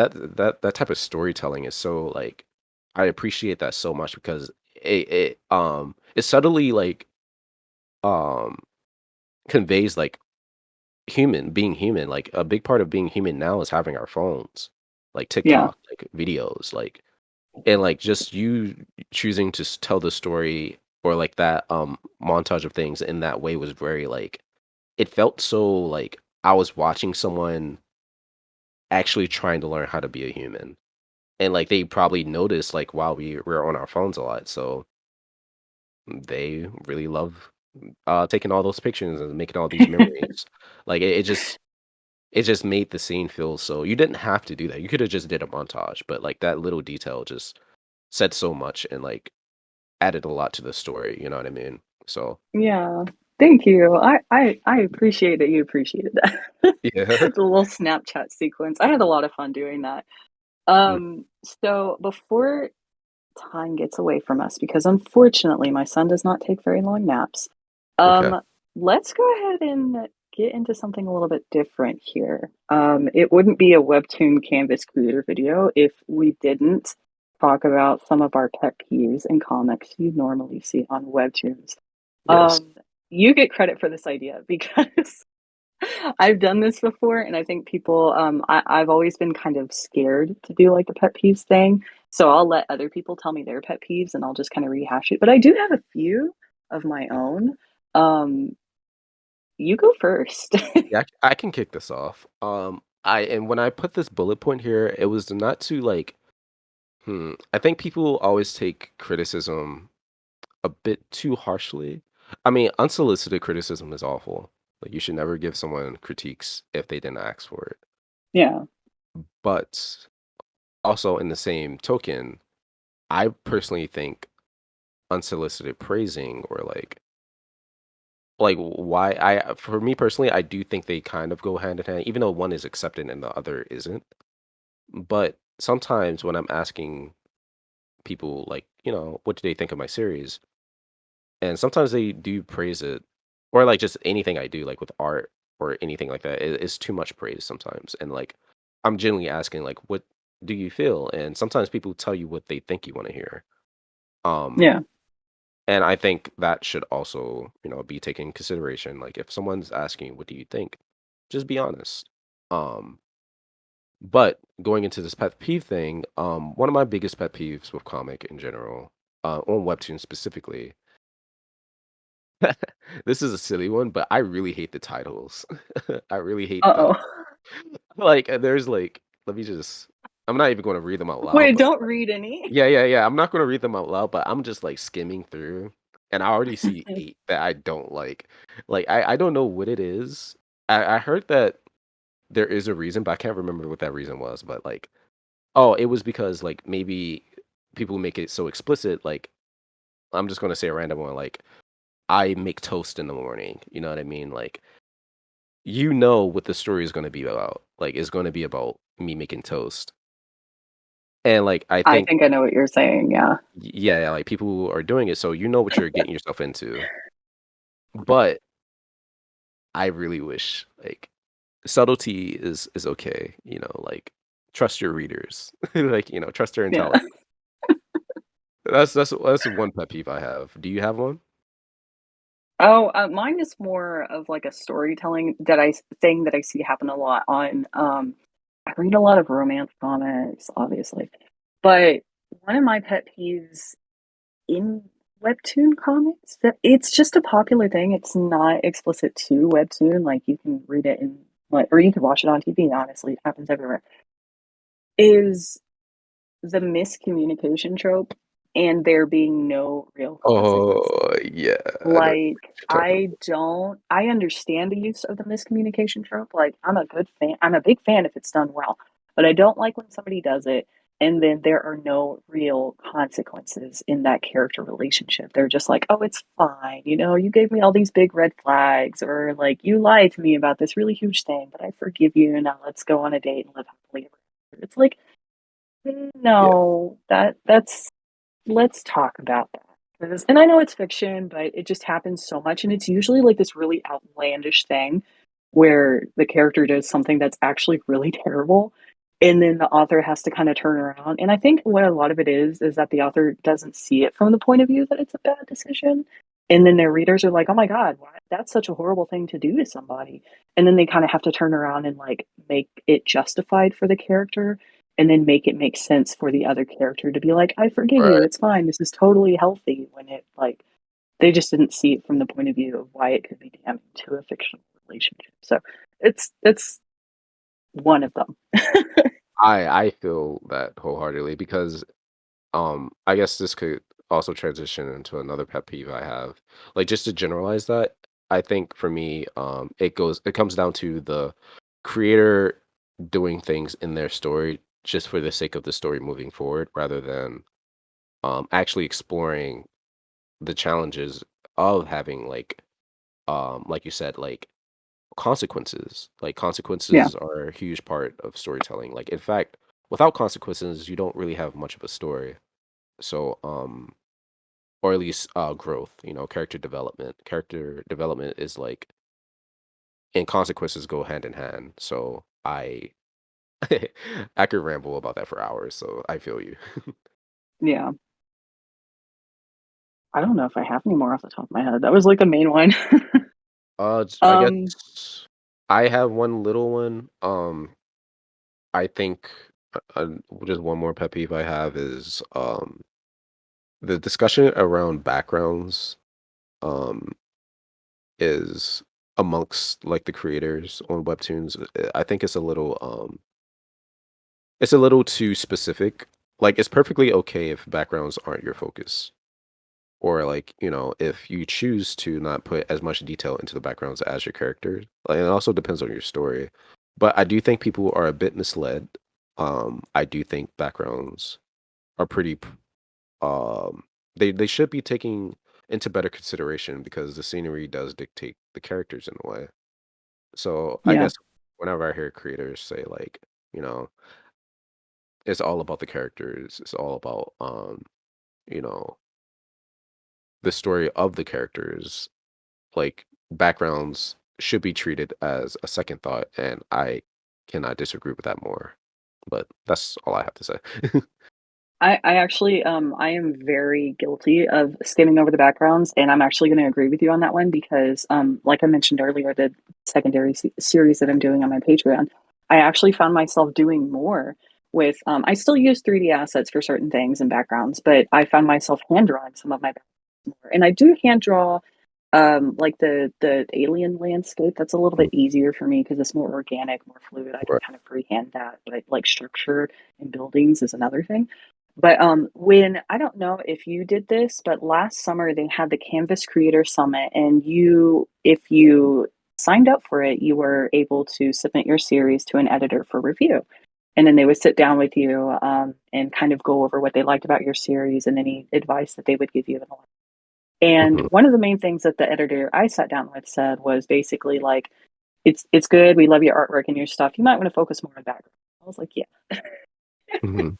type of storytelling is so, like I appreciate that so much because it subtly, like, um, conveys, like, being human, like, a big part of being human now is having our phones, like Yeah. TikTok, like, videos, like and, like, just you choosing to tell the story or, like, that, montage of things in that way was very, like it felt so, like, I was watching someone actually trying to learn how to be a human. And, like, they probably noticed, like, while we're on our phones a lot, so they really love, taking all those pictures and making all these memories. Like, it just made the scene feel so you didn't have to do that. You coulda just did a montage, but, like, that little detail just said so much and, like, added a lot to the story, you know what I mean? So Yeah. Thank you. I appreciate that you appreciated that. yeah. The little Snapchat sequence. I had a lot of fun doing that. Mm, So before time gets away from us, because unfortunately my son does not take very long naps, okay. let's go ahead and get into something a little bit different here. It wouldn't be a Webtoon Canvas creator video if we didn't talk about some of our pet peeves in comics you normally see on Webtoons. Yes. Um, you get credit for this idea because I've done this before, and I think people, I've always been kind of scared to do like the pet peeves thing. So I'll let other people tell me their pet peeves and I'll just kind of rehash it. But I do have a few of my own. Um, you go first. Yeah, I can kick this off. And when I put this bullet point here, it was not to, like I think people always take criticism a bit too harshly. I mean, unsolicited criticism is awful. Like, you should never give someone critiques if they didn't ask for it. Yeah, But also, in the same token, I personally think unsolicited praising or why I for me personally, I do think they kind of go hand in hand, even though one is accepted and the other isn't. But sometimes when I'm asking people, like, what do they think of my series? And sometimes they do praise it, or, like, just anything I do, like, with art or anything like that, it's too much praise sometimes, and, like, I'm genuinely asking, like, "What do you feel?" And sometimes people tell you what they think you wanna hear. Um, yeah, and I think that should also, be taken in consideration, like, if someone's asking, "What do you think?" Just be honest. Um, but going into this pet peeve thing, one of my biggest pet peeves with comic in general, on Webtoon specifically. This is a silly one, but I really hate the titles. I really hate the uh-oh. there's, like let me just I'm not even gonna read them out loud, Wait, but, don't read any. yeah, yeah, yeah, I'm not gonna read them out loud, but I'm just, like, skimming through, and I already see 8 that I don't like. Like, I don't know what it is. I heard that there is a reason, but I can't remember what that reason was, but, like oh, it was because, like, maybe people make it so explicit, like, I'm just gonna say a random one, like, I make toast in the morning, you know what I mean? Like, you know what the story is gonna be about. Like, it's gonna be about me making toast. And, like, I I think think I know what you're saying. Yeah. yeah, yeah, like, people are doing it, so you know what you're getting yourself into. But I really wish, like, subtlety is okay, like, trust your readers. Like, trust their Yeah. intelligence. That's one pet peeve I have. Do you have one? Oh, mine is more of like a storytelling thing that I see happen a lot on. I read a lot of romance comics, obviously, but one of my pet peeves in Webtoon comics that it's just a popular thing. It's not explicit to Webtoon. Like you can read it in like, or you can watch it on TV. Honestly, it happens everywhere. Is the miscommunication trope and there being no real Oh, consequences. yeah, I know what Like, you're talking I understand the use of the miscommunication trope. Like, I'm a big fan if it's done well. But I don't like when somebody does it and then there are no real consequences in that character relationship. They're just like, oh, it's fine. You know, you gave me all these big red flags, or like, you lied to me about this really huge thing, but I forgive you. And now let's go on a date and live happily ever after. It's like, Yeah. no, that's let's talk about that. And I know it's fiction, but it just happens so much. And it's usually like this really outlandish thing where the character does something that's actually really terrible. And then the author has to kind of turn around. And I think what a lot of it is that the author doesn't see it from the point of view that it's a bad decision. And then their readers are like, oh my God, why? That's such a horrible thing to do to somebody. And then they kind of have to turn around and like make it justified for the character and then make it make sense for the other character to be like, I forgive you, Right. it's fine, this is totally healthy, when it like they just didn't see it from the point of view of why it could be damning to a fictional relationship. So it's one of them. I feel that wholeheartedly because I guess this could also transition into another pet peeve I have. Like just to generalize that, I think for me, it comes down to the creator doing things in their story just for the sake of the story moving forward rather than actually exploring the challenges of having like you said, like consequences. Like Yeah, consequences are a huge part of storytelling. Like in fact, without consequences, you don't really have much of a story. So or at least growth, character development. Character development is like and consequences go hand in hand. So I I could ramble about that for hours, so I feel you. yeah. I don't know if I have any more off the top of my head. That was like the main one. I um guess I have one little one. I think just one more pet peeve I have is the discussion around backgrounds um is amongst like the creators on webtoons. I think it's a little too specific. Like it's perfectly okay if backgrounds aren't your focus. Or like, if you choose to not put as much detail into the backgrounds as your character. Like, it also depends on your story. But I do think people are a bit misled. I do think backgrounds are um they should be taking into better consideration because the scenery does dictate the characters in a way. So I yeah. guess whenever I hear creators say like, you know, it's all about the characters, it's all about you know, the story of the characters, like backgrounds should be treated as a second thought, and I cannot disagree with that more. But that's all I have to say. I actually I am very guilty of skimming over the backgrounds, and I'm actually going to agree with you on that one because like I mentioned earlier, the secondary series that I'm doing on my Patreon, I actually found myself doing more with I still use 3D assets for certain things and backgrounds, but I found myself hand drawing some of my backgrounds more. And I do hand draw like the alien landscape. That's a little Mhm. bit easier for me because it's more organic, more fluid. I can Right. kind of freehand that, but like structure and buildings is another thing. But when I don't know if you did this, but last summer they had the Canvas Creator Summit, and if you signed up for it, you were able to submit your series to an editor for review. And then they would sit down with you and kind of go over what they liked about your series and any advice that they would give you. And Mhm. one of the main things that the editor I sat down with said was basically like, it's good. We love your artwork and your stuff. You might want to focus more on background. I was like, yeah, Mhm.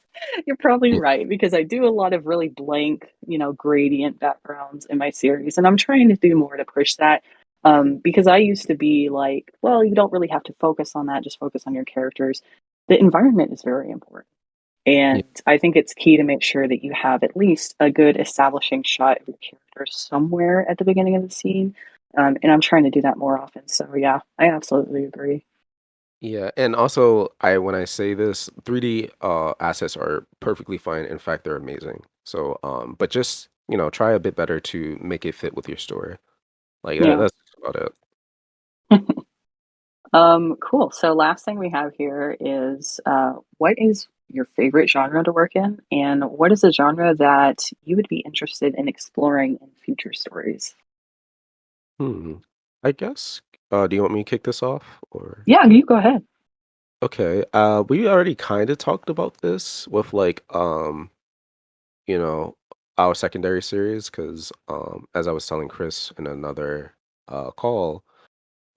you're probably Yeah. right because I do a lot of really blank, gradient backgrounds in my series, and I'm trying to do more to push that. Because I used to be like, well, you don't really have to focus on that; just focus on your characters. The environment is very important, Yeah. and I think it's key to make sure that you have at least a good establishing shot of your character somewhere at the beginning of the scene. And I'm trying to do that more often. So yeah, I absolutely agree. Yeah, and also I when I say this, 3D assets are perfectly fine. In fact, they're amazing. So but just, try a bit better to make it fit with your story. Like Yeah. that's about it. Cool. So last thing we have here is what is your favorite genre to work in, and what is a genre that you would be interested in exploring in future stories? Hmm. I guess do you want me to kick this off or Yeah, you go ahead. Okay. We already kind of talked about this with like you know, our secondary series because as I was telling Chris in another call,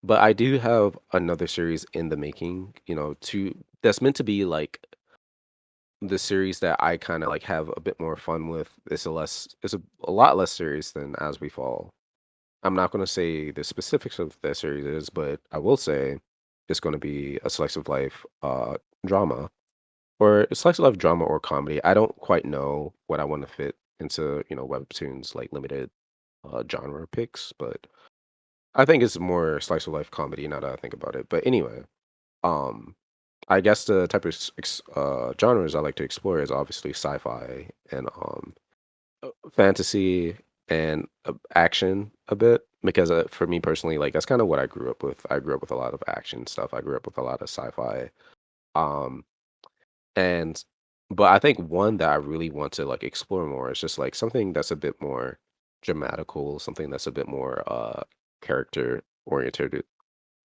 but I do have another series in the making, to that's meant to be like the series that I kind of like have a bit more fun with. It's a lot less serious than As We Fall. I'm not going to say the specifics of that series is, but I will say it's going to be a slice of life drama or a slice of life drama or comedy. I don't quite know what I want to fit into, Webtoons like limited genre picks, but I think it's more slice of life comedy now that I think about it. But anyway, um, I guess the type of genres I like to explore is obviously sci-fi and fantasy and action a bit because for me personally, like that's kind of what I grew up with. I grew up with a lot of action stuff. I grew up with a lot of sci-fi. Um, and but I think one that I really want to like explore more is just like something that's a bit more dramatical, something that's a bit more character oriented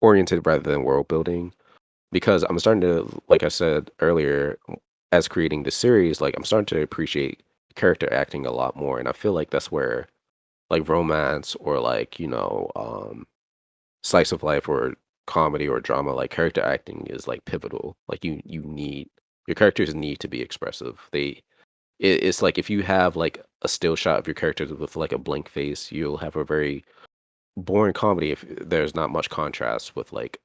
rather than world building. Because I'm starting to, like I said earlier, as creating the series, like I'm starting to appreciate character acting a lot more, and I feel like that's where like romance or like slice of life or comedy or drama, like character acting is like pivotal. Like you need your characters need to be expressive. It's like if you have like a still shot of your characters with like a blank face, you'll have a very boring comedy if there's not much contrast with like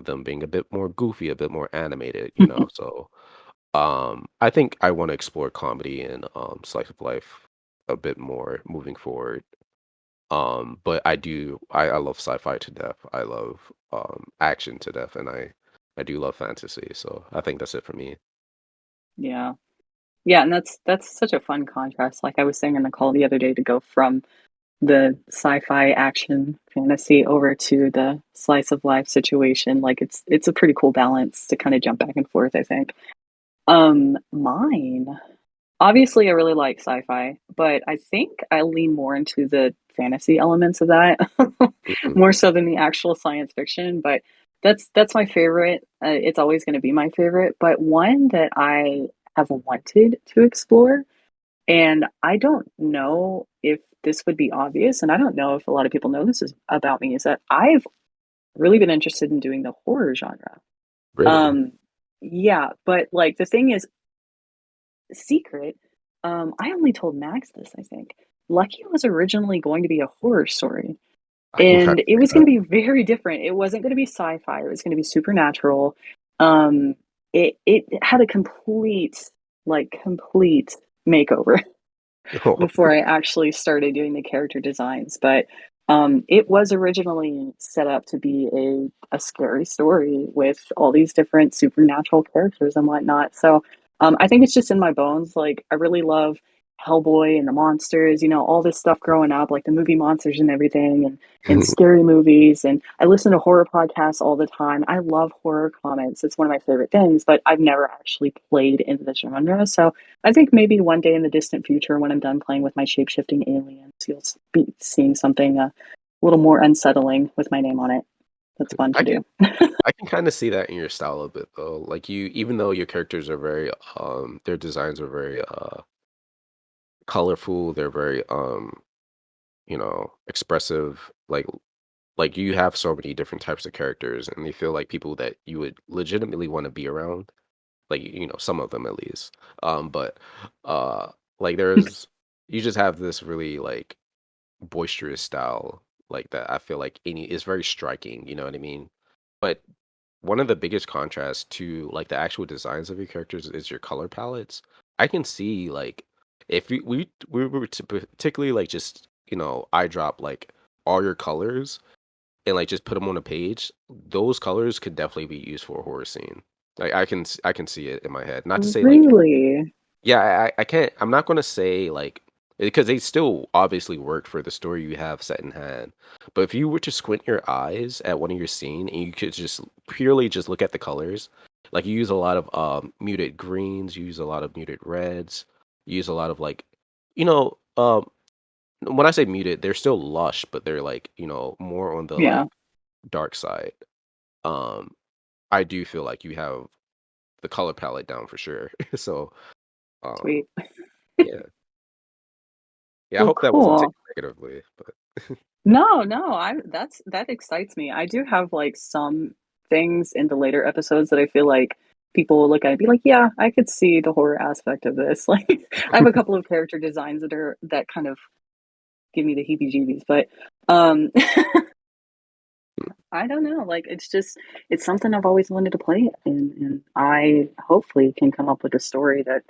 them being a bit more goofy, a bit more animated. So I think I want to explore comedy and slice of life a bit more moving forward. But I love sci-fi to death. I love action to death, and I do love fantasy. So I think that's it for me. Yeah. Yeah, and that's such a fun contrast. Like I was saying in the call the other day to go from the sci-fi action fantasy over to the slice of life situation. Like it's a pretty cool balance to kind of jump back and forth, I think. Mine. Obviously I really like sci-fi, but I think I lean more into the fantasy elements of that Mhm. more so than the actual science fiction, but that's my favorite. It's always going to be my favorite, but one that I have wanted to explore and I don't know if this would be obvious, and I don't know if a lot of people know this is about me, is that I've really been interested in doing the horror genre. Really? Um, yeah, but like the thing is, secret, I only told Max this, I think. Lucky was originally going to be a horror story, I can kind and of it see was going that. to be very different. It wasn't going to be sci-fi. It was going to be supernatural. Um, it had a complete makeover Oh, before I actually started doing the character designs. But it was originally set up to be a scary story with all these different supernatural characters and whatnot. So I think it's just in my bones. Like, I really love Hellboy and the monsters, all this stuff growing up, like the movie monsters and everything, and scary movies. And I listen to horror podcasts all the time. I love horror comics. It's one of my favorite things, but I've never actually played into the genre. So I think maybe one day in the distant future, when I'm done playing with my shapeshifting aliens, you'll be seeing something a little more unsettling with my name on it. That's fun I to can do. I can kind of see that in your style a bit though. Like even though your characters are very their designs are very colorful, they're very expressive. Like you have so many different types of characters, and they feel like people that you would legitimately want to be around. Like some of them at least. But uh, like there's you just have this really like boisterous style like that. I feel like any is very striking. You know what I mean? But one of the biggest contrasts to like the actual designs of your characters is your color palettes. I can see like if we were to particularly like just eye drop like all your colors and like just put them on a page, those colors could definitely be used for a horror scene. Like I can see it in my head. Not to say like Really? yeah, I can't. I'm not gonna say like because they still obviously work for the story you have set in hand. But if you were to squint your eyes at one of your scene and you could just purely just look at the colors, like you use a lot of muted greens, you use a lot of muted reds, you use a lot of like, you know, when I say muted, they're still lush, but they're like more on the Yeah. like dark side. Um, I do feel like you have the color palette down for sure. So, um, Sweet. yeah. Yeah, I Well, hope that wasn't cool. taken negatively, but No, no, that excites me. I do have like some things in the later episodes that I feel like people will look at and be like, yeah, I could see the horror aspect of this. Like I have a couple of character designs that kind of give me the heebie-jeebies, but um I don't know. Like it's something I've always wanted to play and I hopefully can come up with a story that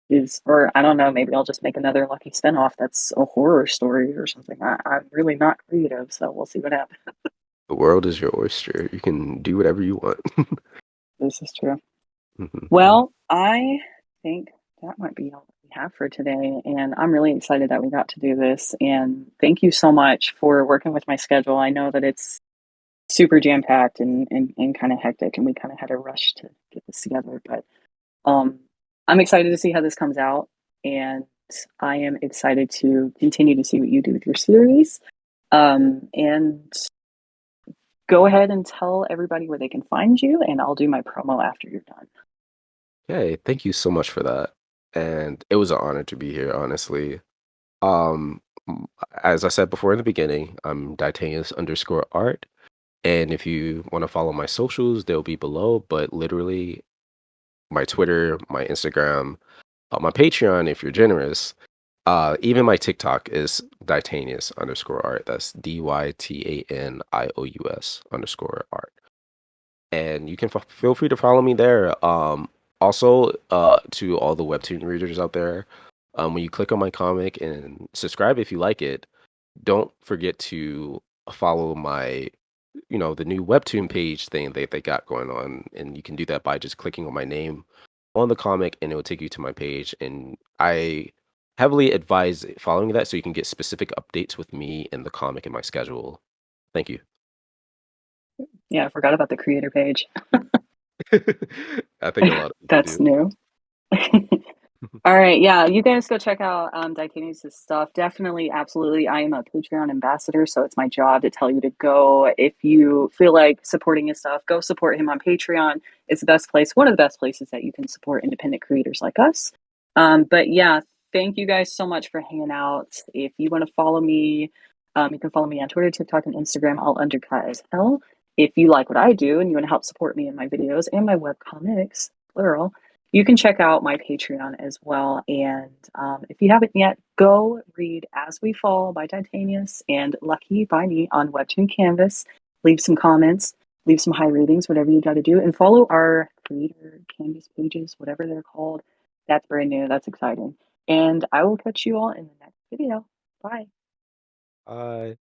is, or I don't know, maybe I'll just make another Lucky spinoff that's a horror story or something. I'm really not creative, so we'll see what happens. the world is your oyster. You can do whatever you want. This is true. Mhm, mhm. Well, I think that might be all that we have for today, and I'm really excited that we got to do this. And thank you so much for working with my schedule. I know that it's super jam packed and kind of hectic, and we kind of had a rush to get this together. But um, I'm excited to see how this comes out, and I am excited to continue to see what you do with your series. And go ahead and tell everybody where they can find you, and I'll do my promo after you're done. Hey, thank you so much for that. And it was an honor to be here, honestly. Um, m- as I said before in the beginning, I'm Ditanius_art. And if you want to follow my socials, they'll be below. But literally, my Twitter, my Instagram, my Patreon, if you're generous, even my TikTok is Ditanius_art. That's DYTANIOUS_art. And you can feel free to follow me there. Also, to all the Webtoon readers out there, when you click on my comic and subscribe if you like it, don't forget to follow my, the new Webtoon page thing that they got going on, and you can do that by just clicking on my name on the comic, and it will take you to my page. And I heavily advise following that so you can get specific updates with me and the comic in my schedule. Thank you. Yeah, I forgot about the creator page. I think a lot of people That's do. new. All right, yeah, you guys go check out Dicanius' stuff. Definitely, absolutely. I am a Patreon ambassador, so it's my job to tell you to go. If you feel like supporting his stuff, go support him on Patreon. It's the best place, one of the best places that you can support independent creators like us. But yeah, thank you guys so much for hanging out. If you want to follow me, you can follow me on Twitter, TikTok, and Instagram, all under CaezHel. If you like what I do and you want to help support me in my videos and my webcomics, plural, you can check out my Patreon as well. And if you haven't yet, go read As We Fall by Titanius and Lucky by me on Webtoon Canvas. Leave some comments, leave some high ratings, whatever you got to do, and follow our creator Canvas pages, whatever they're called. That's brand new. That's exciting. And I will catch you all in the next video. Bye. Bye.